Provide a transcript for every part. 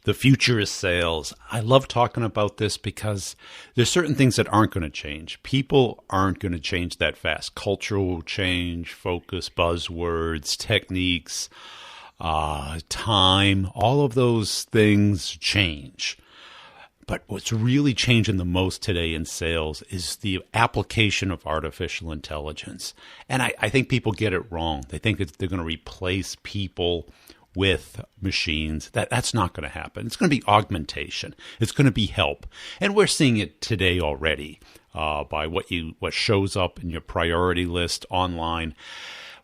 The future is sales. I love talking about this because there's certain things that aren't going to change. People aren't going to change that fast. Cultural change, focus, buzzwords, techniques, time, all of those things change. But what's really changing the most today in sales is the application of artificial intelligence. And I think people get it wrong. They think that they're going to replace people with machines. That's not going to happen. It's going to be augmentation. It's going to be help. And we're seeing it today already by what shows up in your priority list online.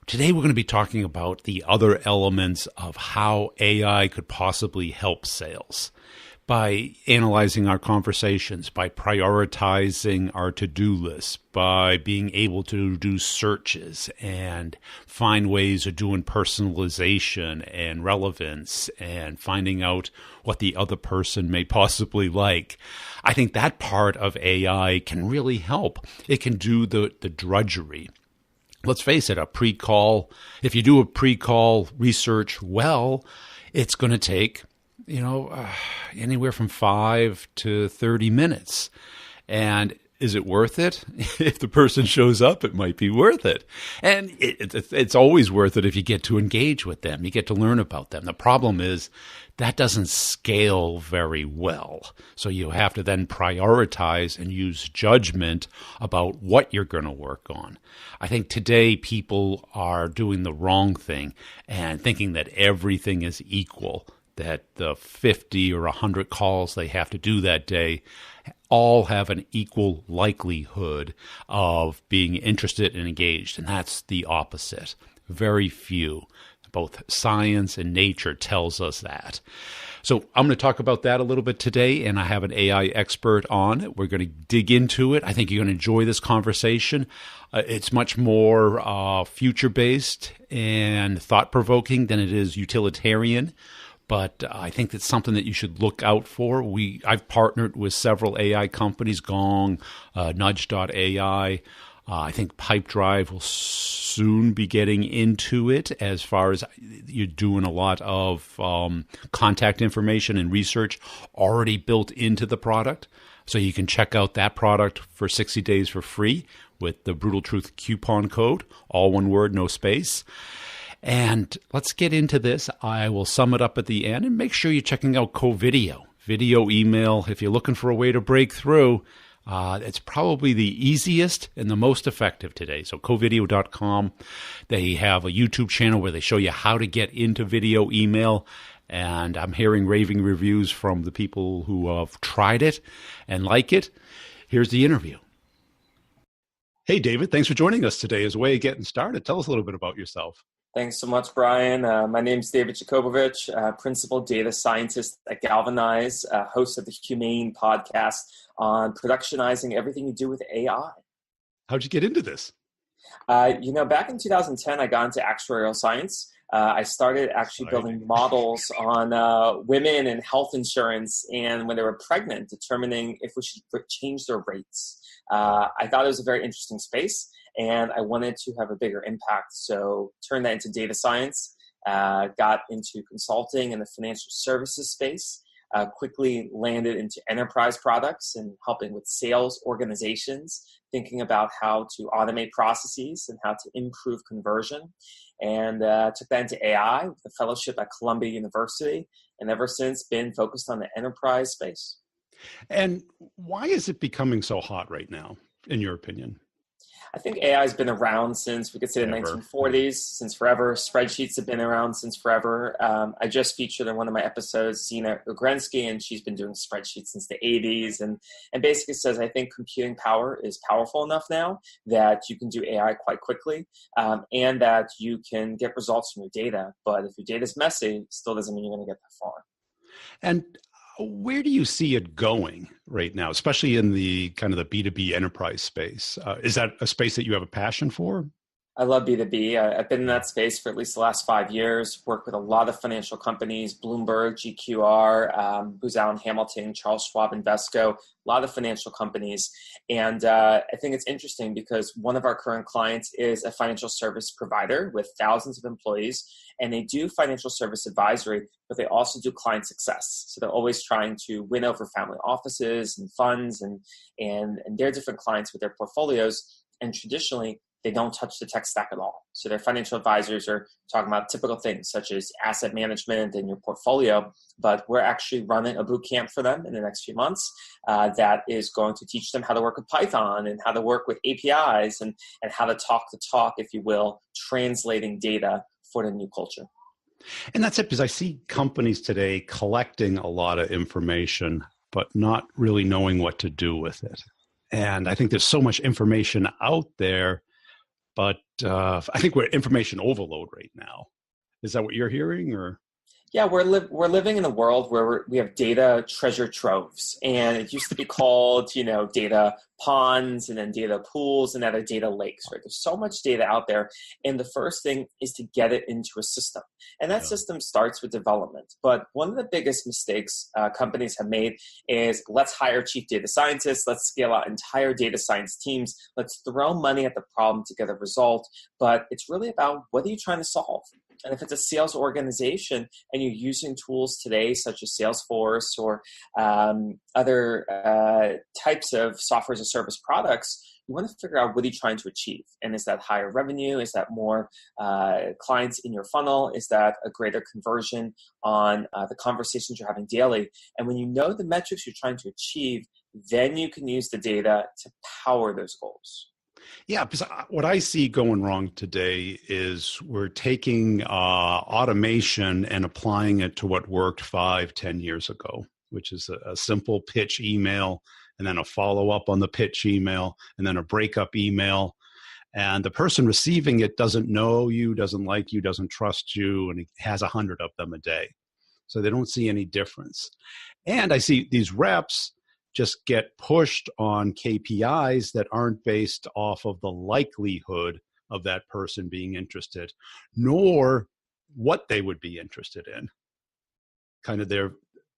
Today, we're going to be talking about the other elements of how AI could possibly help sales by analyzing our conversations, by prioritizing our to-do lists, by being able to do searches and find ways of doing personalization and relevance and finding out what the other person may possibly like. I think that part of AI can really help. It can do the drudgery. Let's face it, a pre-call, if you do a pre-call research well, it's going to take anywhere from 5 to 30 minutes. And is it worth it? If the person shows up, it might be worth it. And it's always worth it if you get to engage with them. You get to learn about them. The problem is that doesn't scale very well. So you have to then prioritize and use judgment about what you're going to work on. I think today people are doing the wrong thing and thinking that everything is equal, that the 50 or 100 calls they have to do that day all have an equal likelihood of being interested and engaged. And that's the opposite. Very few. Both science and nature tells us that. So I'm going to talk about that a little bit today, and I have an AI expert on. We're going to dig into it. I think you're going to enjoy this conversation. It's much more future-based and thought-provoking than it is utilitarian. But I think that's something that you should look out for. I've partnered with several AI companies, Gong, Nudge.ai. I think Pipedrive will soon be getting into it as far as you're doing a lot of contact information and research already built into the product. So you can check out that product for 60 days for free with the Brutal Truth coupon code, all one word, no space. And let's get into this. I will sum it up at the end, and make sure you're checking out Co-Video. Video email, if you're looking for a way to break through, it's probably the easiest and the most effective today. So covideo.com, they have a YouTube channel where they show you how to get into video email. And I'm hearing raving reviews from the people who have tried it and like it. Here's the interview. Hey, David, thanks for joining us today as a way of getting started. Tell us a little bit about yourself. Thanks so much, Brian. My name is David Jakobovich, principal data scientist at Galvanize, host of the Humane podcast on productionizing everything you do with AI. How'd you get into this? Back in 2010, I got into actuarial science. I started actually building models on women and health insurance and when they were pregnant, determining if we should change their rates. I thought it was a very interesting space, and I wanted to have a bigger impact. So turned that into data science, got into consulting in the financial services space, quickly landed into enterprise products and helping with sales organizations, thinking about how to automate processes and how to improve conversion. And took that into AI with a fellowship at Columbia University, and ever since been focused on the enterprise space. And why is it becoming so hot right now, in your opinion? I think AI has been around since, we could say, the 1940s, since forever. Spreadsheets have been around since forever. I just featured in one of my episodes Zina Ugrensky, and she's been doing spreadsheets since the 80s, and basically says, I think computing power is powerful enough now that you can do AI quite quickly, and that you can get results from your data. But if your data is messy, it still doesn't mean you're going to get that far. And where do you see it going right now, especially in the kind of the B2B enterprise space? Is that a space that you have a passion for? I love B2B. I've been in that space for at least the last 5 years, worked with a lot of financial companies, Bloomberg, GQR, Booz Allen Hamilton, Charles Schwab, Invesco, a lot of financial companies. And I think it's interesting because one of our current clients is a financial service provider with thousands of employees, and they do financial service advisory, but they also do client success. So they're always trying to win over family offices and funds and their different clients with their portfolios. And traditionally, they don't touch the tech stack at all. So their financial advisors are talking about typical things such as asset management and your portfolio, but we're actually running a boot camp for them in the next few months that is going to teach them how to work with Python and how to work with APIs and how to talk, if you will, translating data for the new culture. And that's it, because I see companies today collecting a lot of information, but not really knowing what to do with it. And I think there's so much information out there, but I think we're at information overload right now. Is that what you're hearing, or? Yeah, we're living in a world where we have data treasure troves, and it used to be called, data ponds and then data pools and now they're data lakes, right? There's so much data out there, and the first thing is to get it into a system, and that system starts with development. But one of the biggest mistakes companies have made is let's hire chief data scientists, let's scale out entire data science teams, let's throw money at the problem to get a result, but it's really about what are you trying to solve? And if it's a sales organization and you're using tools today such as Salesforce or other types of software as a service products, you want to figure out what are you trying to achieve. And is that higher revenue? Is that more clients in your funnel? Is that a greater conversion on the conversations you're having daily? And when you know the metrics you're trying to achieve, then you can use the data to power those goals. Yeah, because what I see going wrong today is we're taking automation and applying it to what worked 5-10 years ago, which is a simple pitch email and then a follow-up on the pitch email and then a breakup email. And the person receiving it doesn't know you, doesn't like you, doesn't trust you, and he has 100 of them a day. So they don't see any difference. And I see these reps just get pushed on KPIs that aren't based off of the likelihood of that person being interested, nor what they would be interested in. Kind of they're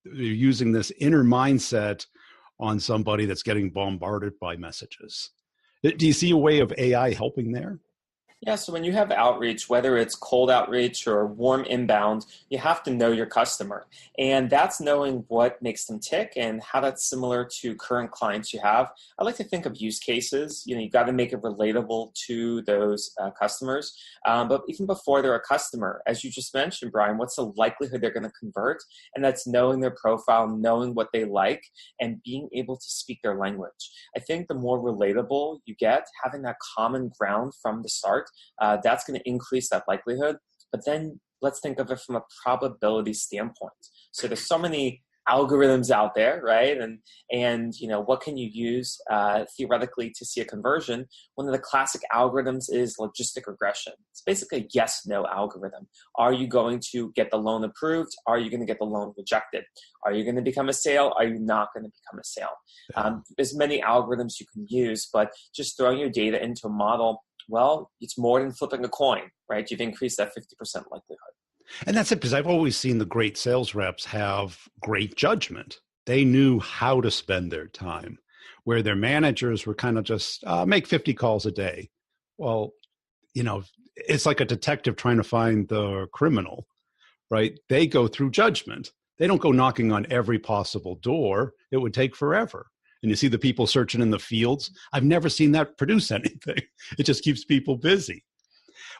using this inner mindset on somebody that's getting bombarded by messages. Do you see a way of AI helping there? Yeah, so when you have outreach, whether it's cold outreach or warm inbound, you have to know your customer. And that's knowing what makes them tick and how that's similar to current clients you have. I like to think of use cases. You've got to make it relatable to those customers. But even before they're a customer, as you just mentioned, Brian, what's the likelihood they're going to convert? And that's knowing their profile, knowing what they like, and being able to speak their language. I think the more relatable you get, having that common ground from the start, that's going to increase that likelihood. But then let's think of it from a probability standpoint. So there's so many algorithms out there, right? And what can you use theoretically to see a conversion? One of the classic algorithms is logistic regression. It's basically a yes-no algorithm. Are you going to get the loan approved? Are you going to get the loan rejected? Are you going to become a sale? Are you not going to become a sale? There's many algorithms you can use, but just throwing your data into a model, well, it's more than flipping a coin, right? You've increased that 50% likelihood. And that's it, because I've always seen the great sales reps have great judgment. They knew how to spend their time, where their managers were kind of just make 50 calls a day. Well, it's like a detective trying to find the criminal, right? They go through judgment. They don't go knocking on every possible door. It would take forever. And you see the people searching in the fields. I've never seen that produce anything. It just keeps people busy.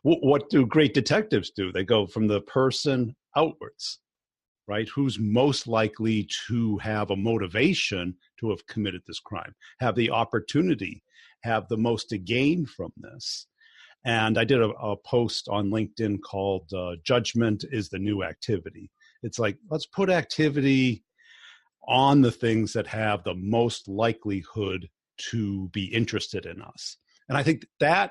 What do great detectives do? They go from the person outwards, right? Who's most likely to have a motivation to have committed this crime, have the opportunity, have the most to gain from this. And I did a post on LinkedIn called Judgment is the New Activity. It's like, let's put activity on the things that have the most likelihood to be interested in us. And I think that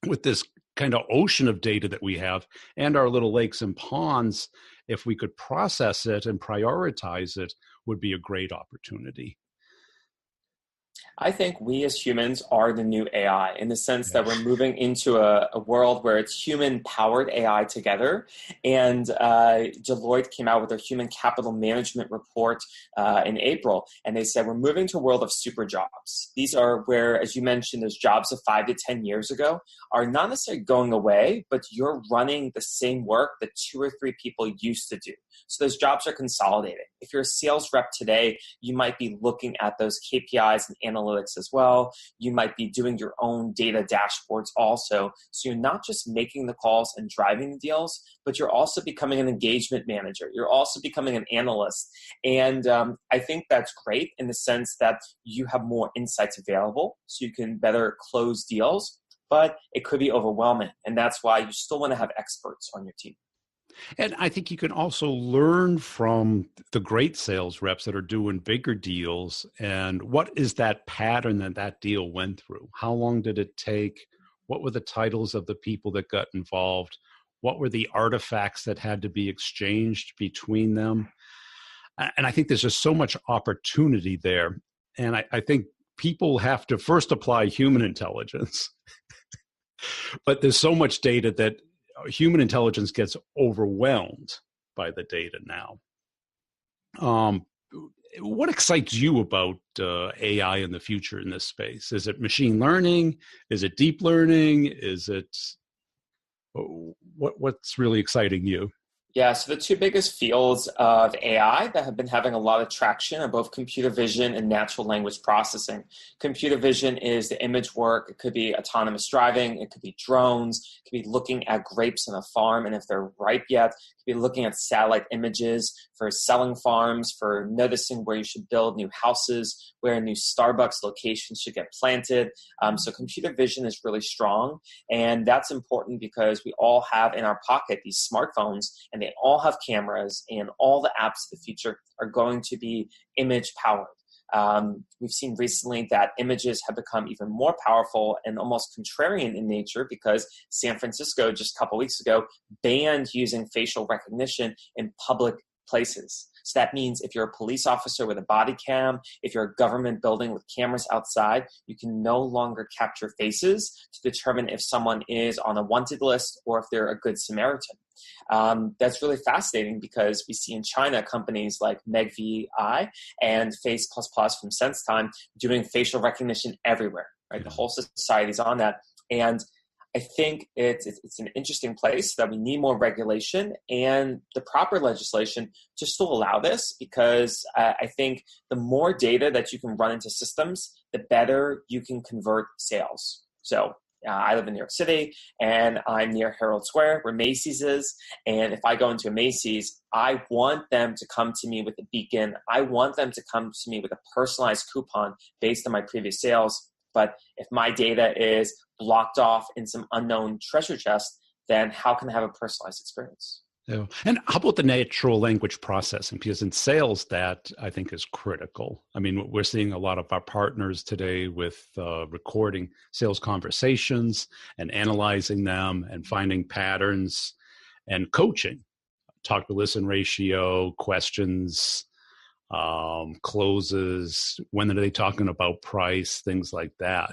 with this kind of ocean of data that we have and our little lakes and ponds, if we could process it and prioritize it, would be a great opportunity. I think we as humans are the new AI in the sense Yeah. that we're moving into a world where it's human-powered AI together. And Deloitte came out with their human capital management report in April, and they said we're moving to a world of super jobs. These are where, as you mentioned, those jobs of 5 to 10 years ago are not necessarily going away, but you're running the same work that 2 or 3 people used to do. So those jobs are consolidating. If you're a sales rep today, you might be looking at those KPIs and analytics as well. You might be doing your own data dashboards also. So you're not just making the calls and driving the deals, but you're also becoming an engagement manager. You're also becoming an analyst. And I think that's great in the sense that you have more insights available so you can better close deals, but it could be overwhelming. And that's why you still want to have experts on your team. And I think you can also learn from the great sales reps that are doing bigger deals. And what is that pattern that that deal went through? How long did it take? What were the titles of the people that got involved? What were the artifacts that had to be exchanged between them? And I think there's just so much opportunity there. And I think people have to first apply human intelligence, but there's so much data that human intelligence gets overwhelmed by the data now. What excites you about AI in the future in this space? Is it machine learning? Is it deep learning? Is it what's really exciting you? Yeah, so the two biggest fields of AI that have been having a lot of traction are both computer vision and natural language processing. Computer vision is the image work. It could be autonomous driving. It could be drones. It could be looking at grapes on a farm, and if they're ripe yet, it could be looking at satellite images for selling farms, for noticing where you should build new houses, where a new Starbucks location should get planted. So computer vision is really strong, and that's important because we all have in our pocket these smartphones, and they all have cameras, and all the apps of the future are going to be image powered. We've seen recently that images have become even more powerful and almost contrarian in nature because San Francisco just a couple weeks ago banned using facial recognition in public places. So that means if you're a police officer with a body cam, if you're a government building with cameras outside, you can no longer capture faces to determine if someone is on a wanted list or if they're a good Samaritan. That's really fascinating because we see in China companies like MegVI and Face++ from SenseTime doing facial recognition everywhere, right? The whole society's on that. And I think it's an interesting place that we need more regulation and the proper legislation to still allow this because I think the more data that you can run into systems, the better you can convert sales. So I live in New York City and I'm near Herald Square where Macy's is. And if I go into a Macy's, I want them to come to me with a beacon. I want them to come to me with a personalized coupon based on my previous sales. But if my data is blocked off in some unknown treasure chest, then how can I have a personalized experience? Yeah. And how about the natural language processing? Because in sales, that I think is critical. I mean, we're seeing a lot of our partners today with recording sales conversations and analyzing them and finding patterns and coaching, talk to listen ratio, questions, closes, when are they talking about price, things like that.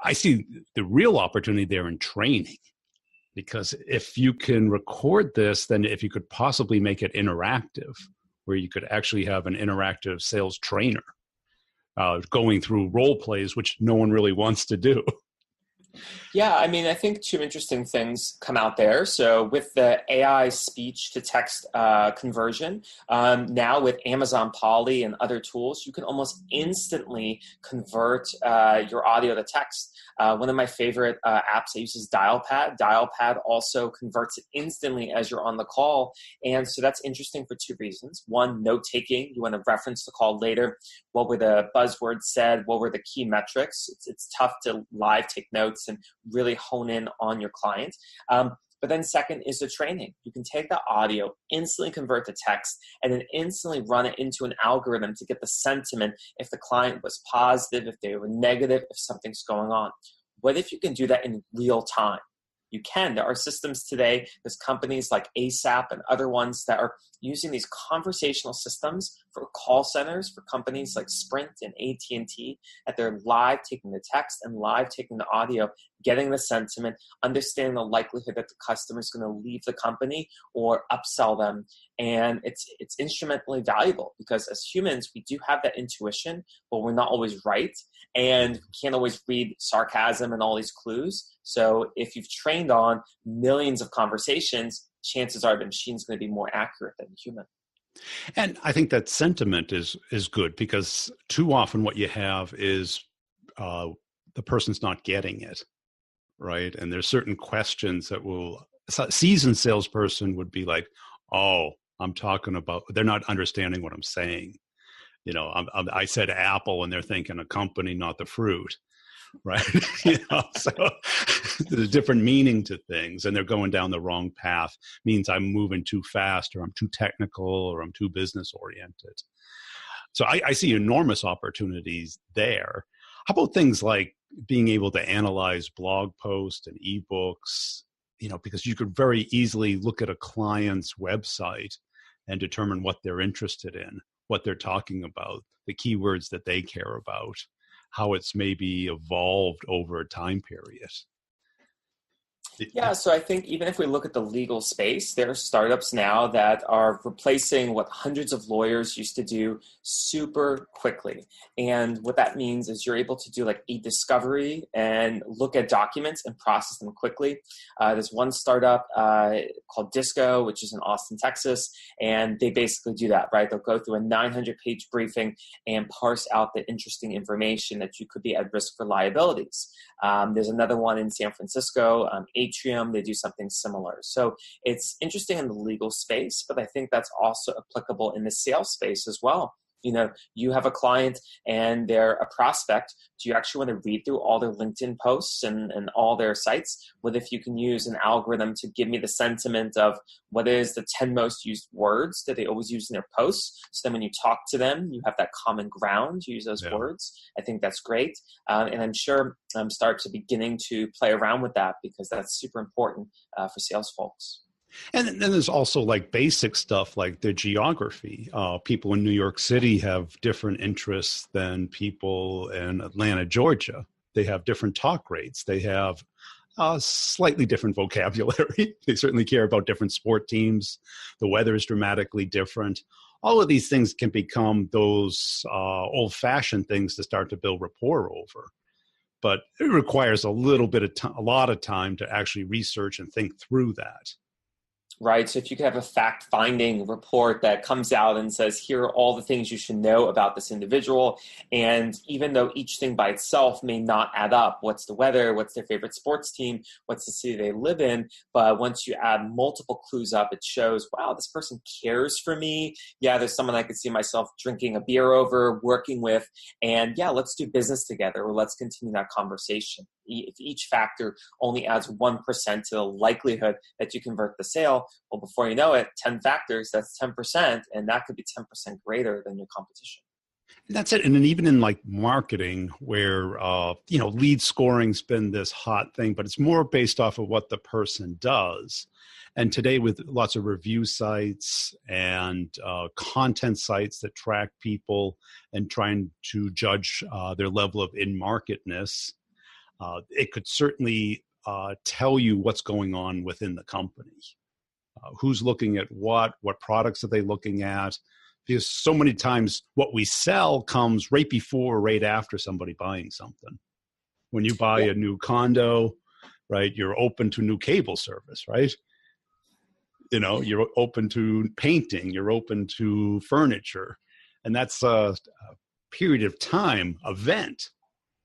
I see the real opportunity there in training. Because if you can record this, then if you could possibly make it interactive, where you could actually have an interactive sales trainer going through role plays, which no one really wants to do. Yeah, I mean, I think two interesting things come out there. So with the AI speech to text conversion, now with Amazon Poly and other tools, you can almost instantly convert your audio to text. One of my favorite apps I use is Dialpad. Dialpad also converts it instantly as you're on the call. And so that's interesting for two reasons. One, note-taking. You want to reference the call later. What were the buzzwords said? What were the key metrics? It's tough to live take notes and really hone in on your client. But then second is the training. You can take the audio, instantly convert to text, and then instantly run it into an algorithm to get the sentiment if the client was positive, if they were negative, if something's going on. What if you can do that in real time? you can. There are systems today, there's companies like ASAP and other ones that are using these conversational systems for call centers for companies like Sprint and AT&T, that they're live taking the text and live taking the audio, getting the sentiment, understanding the likelihood that the customer is going to leave the company or upsell them. And it's instrumentally valuable because as humans, we do have that intuition, but we're not always right. And we can't always read sarcasm and all these clues. So if you've trained on millions of conversations, chances are the machine's going to be more accurate than the human. And I think that sentiment is good because too often what you have is the person's not getting it, right? And there's certain questions that a seasoned salesperson would be like, oh, I'm talking about, they're not understanding what I'm saying. I said apple and they're thinking a company, not the fruit. Right. So there's a different meaning to things and they're going down the wrong path. Means I'm moving too fast or I'm too technical or I'm too business oriented. So I see enormous opportunities there. How about things like being able to analyze blog posts and ebooks, because you could very easily look at a client's website and determine what they're interested in, what they're talking about, the keywords that they care about, how it's maybe evolved over a time period. Yeah, so I think even if we look at the legal space, there are startups now that are replacing what hundreds of lawyers used to do super quickly. And what that means is you're able to do like e-discovery and look at documents and process them quickly. There's one startup called Disco, which is in Austin, Texas, and they basically do that, right? They'll go through a 900-page briefing and parse out the interesting information that you could be at risk for liabilities. There's another one in San Francisco, Atrium, they do something similar. So it's interesting in the legal space, but I think that's also applicable in the sales space as well. You have a client and they're a prospect. Do you actually want to read through all their LinkedIn posts and all their sites? What if you can use an algorithm to give me the sentiment of what is the 10 most used words that they always use in their posts? So then when you talk to them, you have that common ground, you use those words. I think that's great. And I'm sure startups are beginning to play around with that because that's super important for sales folks. And then there's also like basic stuff like the geography. People in New York City have different interests than people in Atlanta, Georgia. They have different talk rates. They have slightly different vocabulary. They certainly care about different sport teams. The weather is dramatically different. All of these things can become those old-fashioned things to start to build rapport over. But it requires a lot of time to actually research and think through that. Right. So if you could have a fact-finding report that comes out and says, here are all the things you should know about this individual. And even though each thing by itself may not add up, what's the weather, what's their favorite sports team, what's the city they live in, but once you add multiple clues up, it shows, wow, this person cares for me. Yeah, there's someone I could see myself drinking a beer over, working with, and yeah, let's do business together or let's continue that conversation. If each factor only adds 1% to the likelihood that you convert the sale, well, before you know it, 10 factors, that's 10%, and that could be 10% greater than your competition. That's it. And then even in like marketing where, lead scoring's been this hot thing, but it's more based off of what the person does. And today with lots of review sites and content sites that track people and trying to judge their level of in-marketness, it could certainly tell you what's going on within the company. Who's looking at what products are they looking at? Because so many times what we sell comes right before or right after somebody buying something. When you buy a new condo, right, you're open to new cable service, right? You're open to painting, you're open to furniture. And that's a period of time event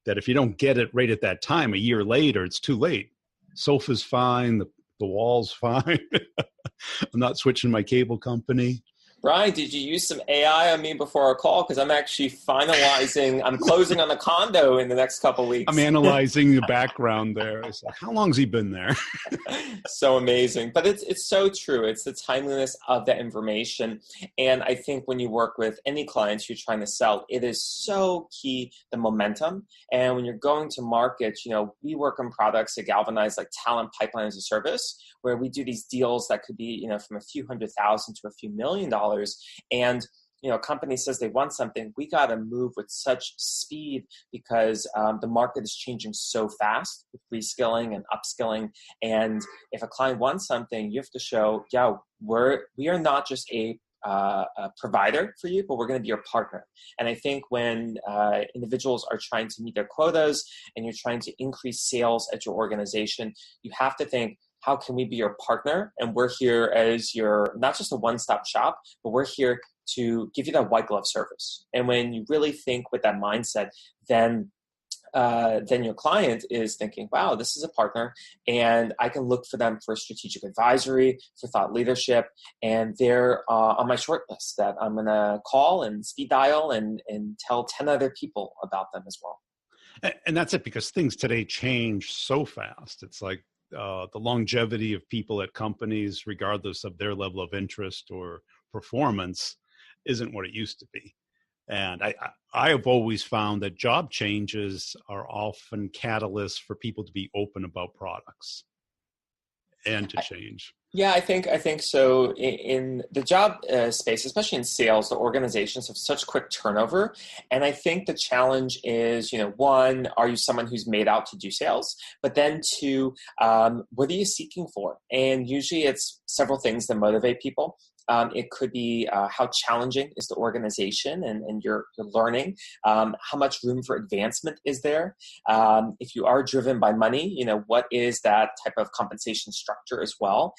that if you don't get it right at that time, a year later, it's too late. Sofa's fine, the wall's fine. I'm not switching my cable company. Brian, did you use some AI on me before our call? Because I'm actually I'm closing on a condo in the next couple of I'm weeks. analyzing the background there. It's like, how long's he been there? So amazing. But it's so true. It's the timeliness of that information. And I think when you work with any clients you're trying to sell, it is so key, the momentum. And when you're going to market, we work on products that galvanize like talent pipeline as a service, where we do these deals that could be, from a few $100,000 to a few $1,000,000. And a company says they want something, we got to move with such speed because the market is changing so fast with reskilling and upskilling. And if a client wants something, you have to show, we are not just a provider for you, but we're going to be your partner. And I think when individuals are trying to meet their quotas and you're trying to increase sales at your organization, you have to think, how can we be your partner? And we're here as your, not just a one-stop shop, but we're here to give you that white glove service. And when you really think with that mindset, then your client is thinking, wow, this is a partner, and I can look for them for strategic advisory, for thought leadership, and they're on my short list that I'm going to call and speed dial and tell 10 other people about them as well. And that's it, because things today change so fast. It's like the longevity of people at companies, regardless of their level of interest or performance, isn't what it used to be. And I have always found that job changes are often catalysts for people to be open about products and to change. Yeah, I think so. In the job space, especially in sales, the organizations have such quick turnover. And I think the challenge is, one, are you someone who's made out to do sales? But then two, what are you seeking for? And usually it's several things that motivate people. It could be how challenging is the organization and you're learning. How much room for advancement is there? If you are driven by money, what is that type of compensation structure as well?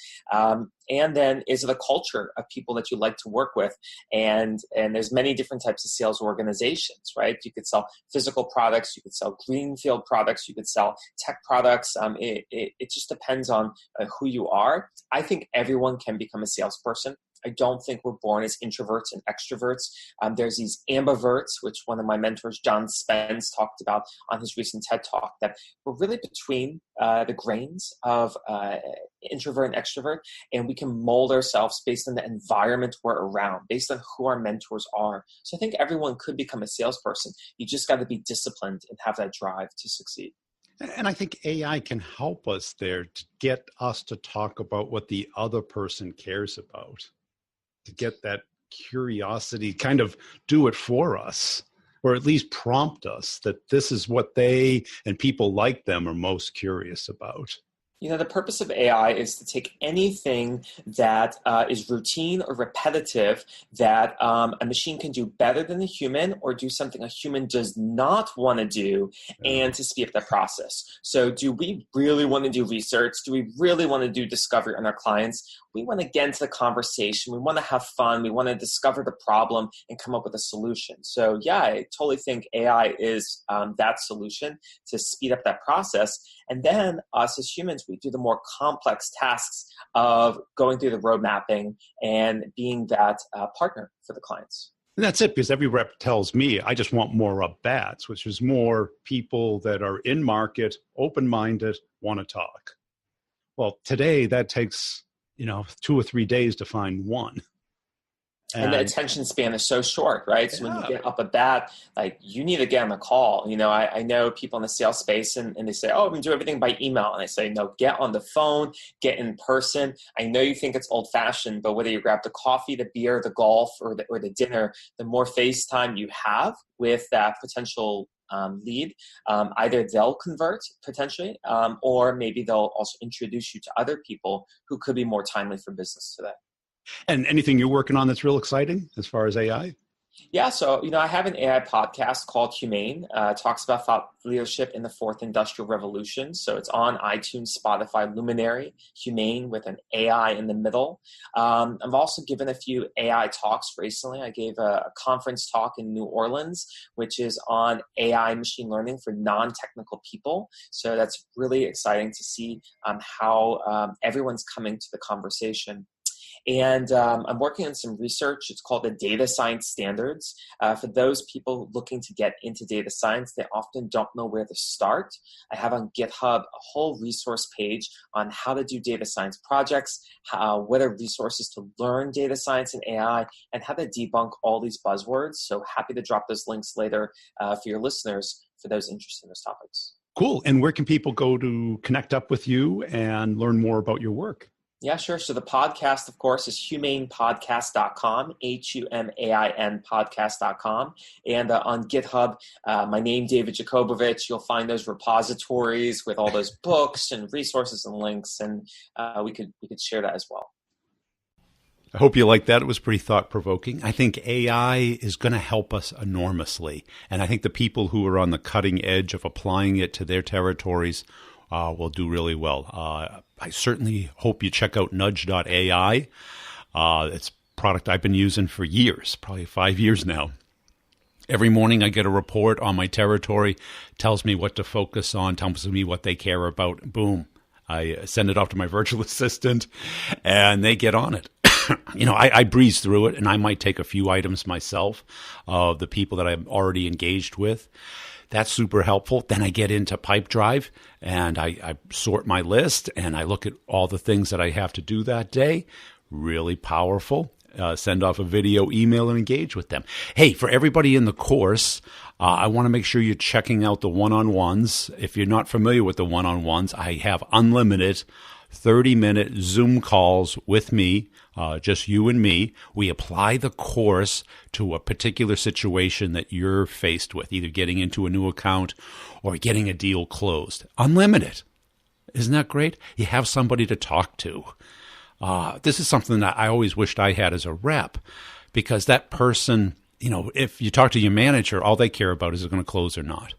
And then is it a culture of people that you like to work with? And there's many different types of sales organizations, right? You could sell physical products, you could sell greenfield products, you could sell tech products. It just depends on who you are. I think everyone can become a salesperson. I don't think we're born as introverts and extroverts. There's these ambiverts, which one of my mentors, John Spence, talked about on his recent TED Talk, that we're really between the grains of introvert and extrovert, and we can mold ourselves based on the environment we're around, based on who our mentors are. So I think everyone could become a salesperson. You just got to be disciplined and have that drive to succeed. And I think AI can help us there to get us to talk about what the other person cares about, to get that curiosity, kind of do it for us, or at least prompt us that this is what they and people like them are most curious about. The purpose of AI is to take anything that is routine or repetitive that a machine can do better than a human, or do something a human does not want to do, and to speed up the process. So do we really want to do research? Do we really want to do discovery on our clients? We want to get into the conversation. We want to have fun. We want to discover the problem and come up with a solution. So yeah, I totally think AI is that solution to speed up that process. And then us as humans, we do the more complex tasks of going through the road mapping and being that partner for the clients. And that's it, because every rep tells me, I just want more up-bats, which is more people that are in market, open-minded, want to talk. Well, today that takes 2 or 3 days to find one. And the attention span is so short, right? So when you get up a bat, like, you need to get on the call. I know people in the sales space and they say, oh, we can do everything by email. And I say, no, get on the phone, get in person. I know you think it's old fashioned, but whether you grab the coffee, the beer, the golf, or the dinner, the more FaceTime you have with that potential lead, either they'll convert potentially, or maybe they'll also introduce you to other people who could be more timely for business today. And anything you're working on that's real exciting as far as AI? Yeah, so I have an AI podcast called Humane. It talks about thought leadership in the fourth industrial revolution. So it's on iTunes, Spotify, Luminary, Humane with an AI in the middle. I've also given a few AI talks recently. I gave a conference talk in New Orleans, which is on AI machine learning for non-technical people. So that's really exciting to see how everyone's coming to the conversation. And I'm working on some research. It's called the Data Science Standards. For those people looking to get into data science, they often don't know where to start. I have on GitHub a whole resource page on how to do data science projects, what are resources to learn data science and AI, and how to debunk all these buzzwords. So happy to drop those links later for your listeners for those interested in those topics. Cool. And where can people go to connect up with you and learn more about your work? Yeah, sure. So the podcast, of course, is humanepodcast.com, HUMAIN podcast.com. And on GitHub, my name, David Jacobovich, you'll find those repositories with all those books and resources and links. And we could share that as well. I hope you liked that. It was pretty thought-provoking. I think AI is going to help us enormously. And I think the people who are on the cutting edge of applying it to their territories will do really well. I certainly hope you check out nudge.ai. It's a product I've been using for years, probably 5 years now. Every morning I get a report on my territory, tells me what to focus on, tells me what they care about. Boom. I send it off to my virtual assistant, and they get on it. I breeze through it, and I might take a few items myself of the people that I'm already engaged with. That's super helpful. Then I get into Pipedrive, and I sort my list, and I look at all the things that I have to do that day. Really powerful. Send off a video, email, and engage with them. Hey, for everybody in the course, I want to make sure you're checking out the one-on-ones. If you're not familiar with the one-on-ones, I have unlimited 30-minute Zoom calls with me, just you and me. We apply the course to a particular situation that you're faced with, either getting into a new account or getting a deal closed. Unlimited. Isn't that great? You have somebody to talk to. This is something that I always wished I had as a rep, because that person, if you talk to your manager, all they care about is going to close or not.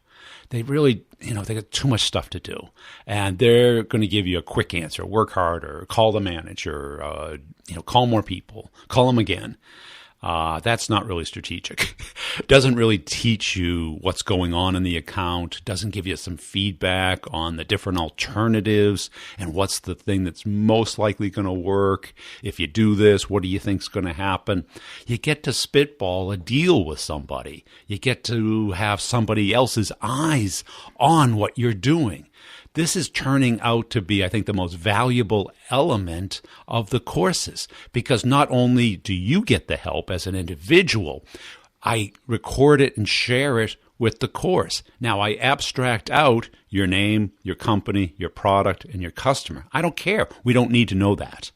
They really, they got too much stuff to do, and they're going to give you a quick answer: work harder, call the manager, call more people, call them again. That's not really strategic. Doesn't really teach you what's going on in the account. Doesn't give you some feedback on the different alternatives and what's the thing that's most likely going to work. If you do this, what do you think's going to happen? You get to spitball a deal with somebody. You get to have somebody else's eyes on what you're doing. This is turning out to be, I think, the most valuable element of the courses, because not only do you get the help as an individual, I record it and share it with the course. Now, I abstract out your name, your company, your product, and your customer. I don't care. We don't need to know that.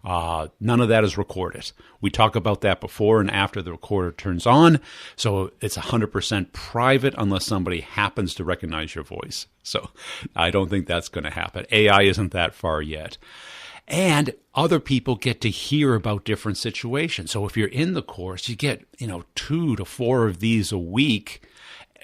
None of that is recorded. We talk about that before and after the recorder turns on. So it's 100% private unless somebody happens to recognize your voice. So I don't think that's going to happen. AI isn't that far yet. And other people get to hear about different situations. So if you're in the course, you get, 2 to 4 of these a week.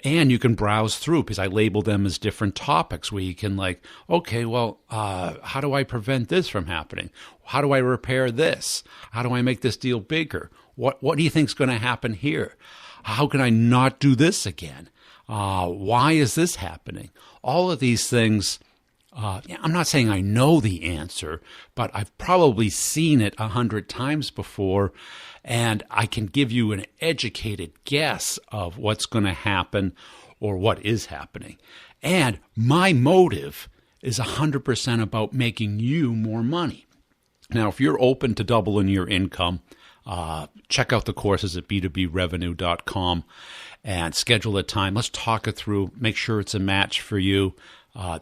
And you can browse through, because I label them as different topics where you can how do I prevent this from happening? How do I repair this? How do I make this deal bigger? What do you think is going to happen here? How can I not do this again? Why is this happening? All of these things, I'm not saying I know the answer, but I've probably seen it 100 times before. And I can give you an educated guess of what's going to happen or what is happening. And my motive is 100% about making you more money. Now, if you're open to doubling your income, check out the courses at b2brevenue.com and schedule a time. Let's talk it through. Make sure it's a match for you.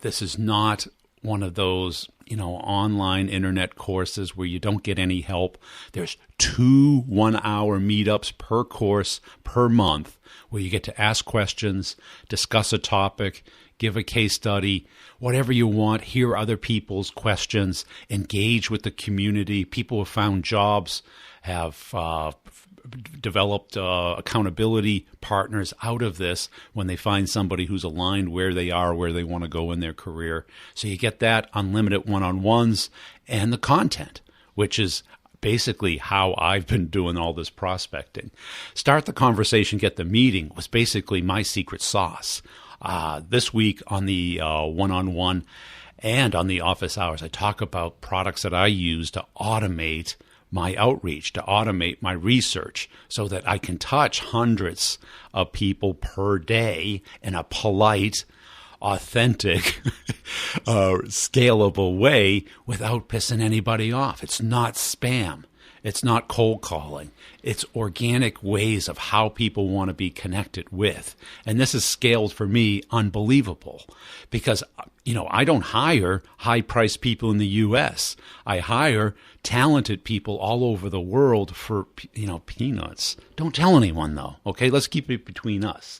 This is not one of those, online internet courses where you don't get any help. There's 2 1-hour meetups per course per month where you get to ask questions, discuss a topic, give a case study, whatever you want, hear other people's questions, engage with the community. People who have found jobs have developed accountability partners out of this when they find somebody who's aligned where they are, where they want to go in their career. So you get that unlimited one-on-ones and the content, which is basically how I've been doing all this prospecting. Start the conversation, get the meeting was basically my secret sauce. This week on the one-on-one and on the office hours, I talk about products that I use to automate my outreach, to automate my research so that I can touch hundreds of people per day in a polite, authentic, scalable way without pissing anybody off. It's not spam. It's not cold calling. It's organic ways of how people want to be connected with. And this is scaled for me unbelievable because, I don't hire high-priced people in the U.S. I hire talented people all over the world for, peanuts. Don't tell anyone, though, okay? Let's keep it between us.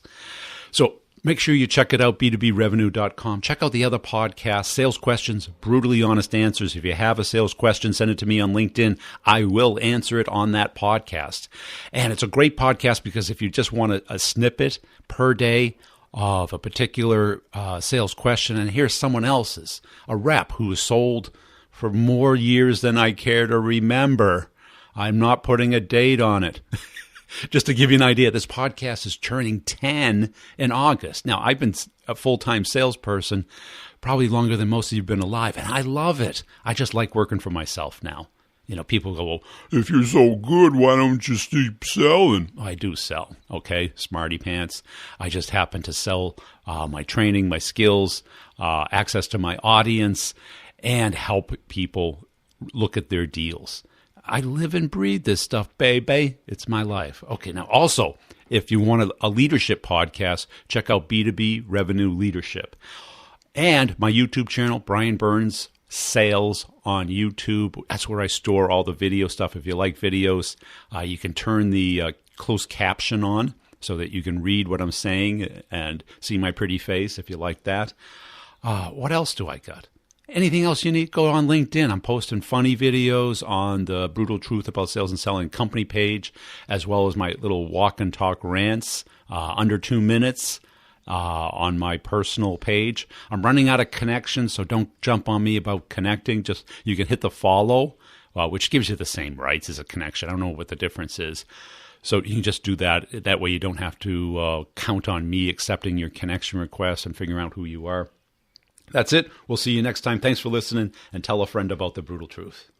So make sure you check it out, b2brevenue.com. Check out the other podcasts, Sales Questions, Brutally Honest Answers. If you have a sales question, send it to me on LinkedIn. I will answer it on that podcast. And it's a great podcast because if you just want a snippet per day of a particular sales question, and here's someone else's, a rep who has sold for more years than I care to remember. I'm not putting a date on it. Just to give you an idea, this podcast is turning 10 in August. Now, I've been a full-time salesperson probably longer than most of you have been alive, and I love it. I just like working for myself now. People go, well, if you're so good, why don't you keep selling? I do sell, okay, smarty pants. I just happen to sell my training, my skills, access to my audience, and help people look at their deals. I live and breathe this stuff, baby. It's my life. Okay, now also, if you want a leadership podcast, check out B2B Revenue Leadership. And my YouTube channel, Brian Burns Sales on YouTube. That's where I store all the video stuff. If you like videos, you can turn the closed caption on so that you can read what I'm saying and see my pretty face if you like that. What else do I got? Anything else you need, go on LinkedIn. I'm posting funny videos on the Brutal Truth About Sales and Selling company page, as well as my little walk and talk rants under 2 minutes on my personal page. I'm running out of connections, so don't jump on me about connecting. Just you can hit the follow, which gives you the same rights as a connection. I don't know what the difference is. So you can just do that. That way you don't have to count on me accepting your connection request and figuring out who you are. That's it. We'll see you next time. Thanks for listening, and tell a friend about the Brutal Truth.